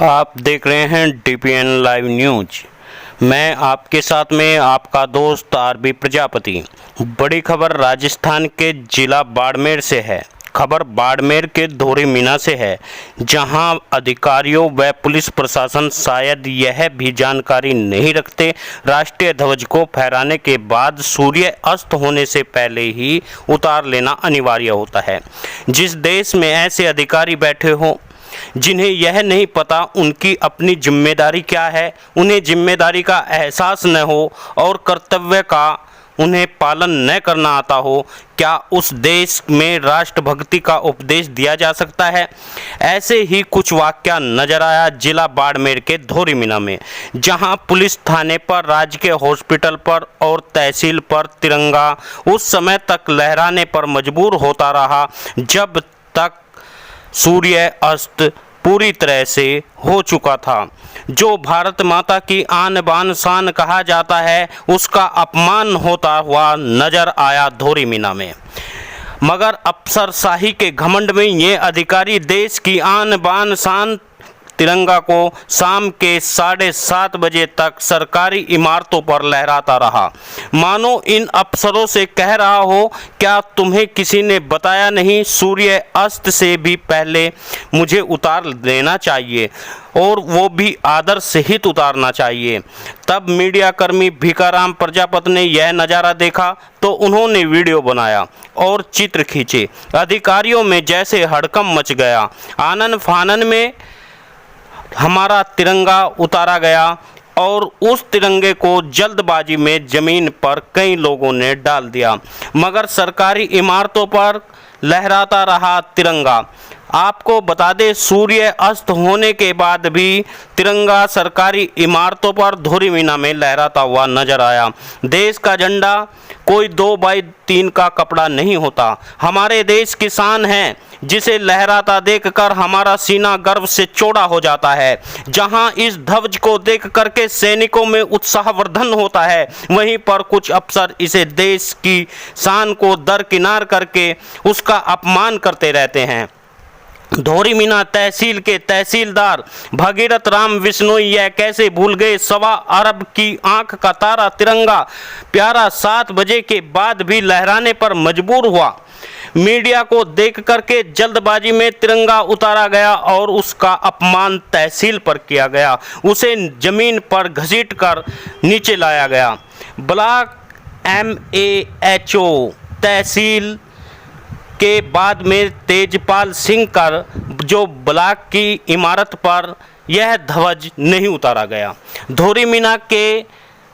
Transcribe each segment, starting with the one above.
आप देख रहे हैं DPN लाइव न्यूज। मैं आपके साथ में आपका दोस्त RB प्रजापति। बड़ी खबर राजस्थान के जिला बाड़मेर से है। खबर बाड़मेर के धोरी मीना से है, जहां अधिकारियों व पुलिस प्रशासन शायद यह भी जानकारी नहीं रखते। राष्ट्रीय ध्वज को फहराने के बाद सूर्य अस्त होने से पहले ही उतार लेना अनिवार्य होता है। जिस देश में ऐसे अधिकारी बैठे हों जिन्हें यह नहीं पता उनकी अपनी जिम्मेदारी क्या है, उन्हें जिम्मेदारी का एहसास न हो और कर्तव्य का उन्हें पालन न करना आता हो, क्या उस देश में राष्ट्रभक्ति का उपदेश दिया जा सकता है? ऐसे ही कुछ वाकया नजर आया जिला बाड़मेर के धोरी मीना में, जहां पुलिस थाने पर, राजकीय हॉस्पिटल पर और तहसील पर तिरंगा उस समय तक लहराने पर मजबूर होता रहा जब तक सूर्य अस्त पूरी तरह से हो चुका था। जो भारत माता की आन बान शान कहा जाता है, उसका अपमान होता हुआ नजर आया धोरी मीना में। मगर अफसरशाही के घमंड में ये अधिकारी देश की आन बान शान तिरंगा को शाम के 7:30 बजे तक सरकारी इमारतों पर लहराता रहा, मानो इन अफसरों से कह रहा हो, क्या तुम्हें किसी ने बताया नहीं? सूर्य अस्त से भी पहले मुझे उतार देना चाहिए और वो भी आदर सहित उतारना चाहिए। तब मीडिया कर्मी भिकाराम प्रजापति ने यह नज़ारा देखा तो उन्होंने वीडियो बनाया और चित्र खींचे। अधिकारियों में जैसे हड़कंप मच गया। आनन फानन में हमारा तिरंगा उतारा गया और उस तिरंगे को जल्दबाजी में जमीन पर कई लोगों ने डाल दिया, मगर सरकारी इमारतों पर लहराता रहा तिरंगा। आपको बता दें, सूर्य अस्त होने के बाद भी तिरंगा सरकारी इमारतों पर धोरी मीना में लहराता हुआ नजर आया। देश का झंडा कोई 2x3 का कपड़ा नहीं होता, हमारे देश की शान है, जिसे लहराता देखकर हमारा सीना गर्व से चौड़ा हो जाता है। जहां इस ध्वज को देख करके सैनिकों में उत्साहवर्धन होता है, वहीं पर कुछ अफसर इसे देश की शान को दरकिनार करके उसका अपमान करते रहते हैं। धोरी मीना तहसील के तहसीलदार भगीरथ राम विश्नोई यह कैसे भूल गए? 1.25 अरब की आंख का तारा तिरंगा प्यारा 7 बजे के बाद भी लहराने पर मजबूर हुआ। मीडिया को देख करके जल्दबाजी में तिरंगा उतारा गया और उसका अपमान तहसील पर किया गया। उसे जमीन पर घसीट कर नीचे लाया गया। ब्लॉक MAHO तहसील के बाद में तेजपाल सिंह कर जो ब्लॉक की इमारत पर यह ध्वज नहीं उतारा गया। धोरी मीना के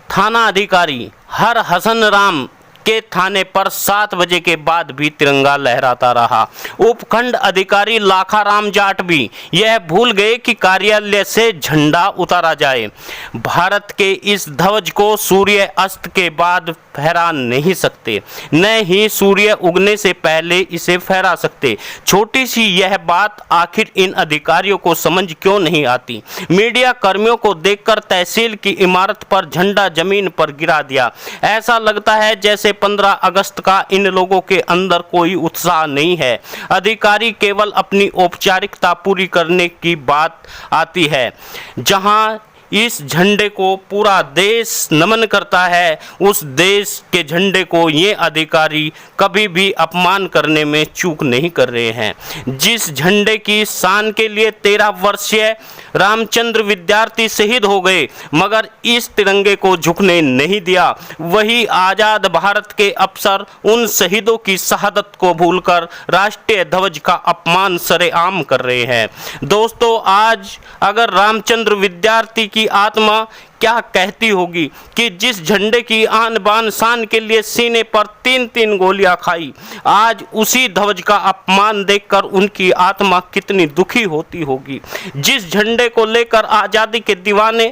थाना अधिकारी हर हसन राम के थाने पर 7 बजे के बाद भी तिरंगा लहराता रहा। उपखंड अधिकारी लाखाराम जाट भी यह भूल गए कि कार्यालय से झंडा उतारा जाए। भारत के इस ध्वज को सूर्य अस्त के बाद फहरा नहीं सकते, न ही सूर्य उगने से पहले इसे फहरा सकते। छोटी सी यह बात आखिर इन अधिकारियों को समझ क्यों नहीं आती? मीडिया कर्मियों को देखकर तहसील की इमारत पर झंडा जमीन पर गिरा दिया। ऐसा लगता है जैसे 15 अगस्त का इन लोगों के अंदर कोई उत्साह नहीं है। अधिकारी केवल अपनी औपचारिकता पूरी करने की बात आती है। जहां इस झंडे को पूरा देश नमन करता है, उस देश के झंडे को ये अधिकारी कभी भी अपमान करने में चूक नहीं कर रहे हैं। जिस झंडे की शान के लिए 13 वर्षीय रामचंद्र विद्यार्थी शहीद हो गए, मगर इस तिरंगे को झुकने नहीं दिया, वही आज़ाद भारत के अफसर उन शहीदों की शहादत को भूलकर राष्ट्रीय ध्वज का अपमान सरेआम कर रहे हैं। दोस्तों, आज अगर रामचंद्र विद्यार्थी की आत्मा क्या कहती होगी कि जिस झंडे की आन बान शान के लिए सीने पर 3-3 गोलियां खाई, आज उसी ध्वज का अपमान देखकर उनकी आत्मा कितनी दुखी होती होगी। जिस झंडे को लेकर आज़ादी के दीवाने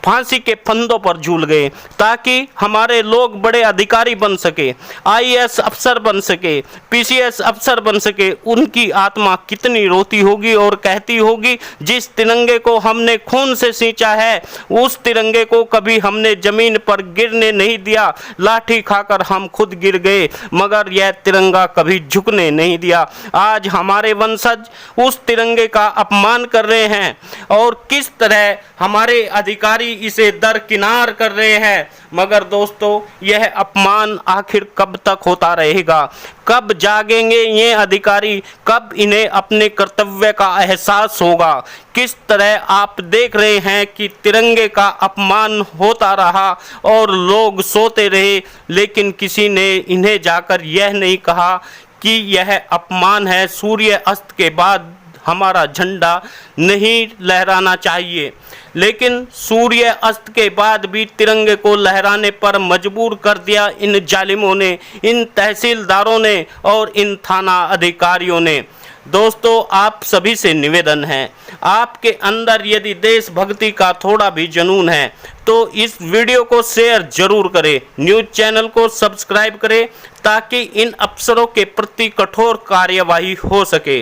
फांसी के फंदों पर झूल गए ताकि हमारे लोग बड़े अधिकारी बन सके, IAS अफसर बन सके, PCS अफसर बन सके, उनकी आत्मा कितनी रोती होगी और कहती होगी, जिस तिरंगे को हमने खून से सींचा है, उस तिरंगे को कभी हमने जमीन पर गिरने नहीं दिया। लाठी खाकर हम खुद गिर गए, मगर यह तिरंगा कभी झुकने नहीं दिया। आज हमारे वंशज उस तिरंगे का अपमान कर रहे हैं। और किस तरह हमारे अधिकारी इसे दरकिनार कर रहे हैं। मगर दोस्तों, यह अपमान आखिर कब तक होता रहेगा? कब जागेंगे ये अधिकारी? कब इन्हें अपने कर्तव्य का एहसास होगा? किस तरह आप देख रहे हैं कि तिरंगे का अपमान होता रहा और लोग सोते रहे, लेकिन किसी ने इन्हें जाकर यह नहीं कहा कि यह अपमान है, सूर्य अस्त के बाद हमारा झंडा नहीं लहराना चाहिए। लेकिन सूर्य अस्त के बाद भी तिरंगे को लहराने पर मजबूर कर दिया इन जालिमों ने, इन तहसीलदारों ने और इन थाना अधिकारियों ने। दोस्तों, आप सभी से निवेदन है, आपके अंदर यदि देशभक्ति का थोड़ा भी जुनून है तो इस वीडियो को शेयर जरूर करें, न्यूज़ चैनल को सब्सक्राइब करें ताकि इन अफसरों के प्रति कठोर कार्यवाही हो सके।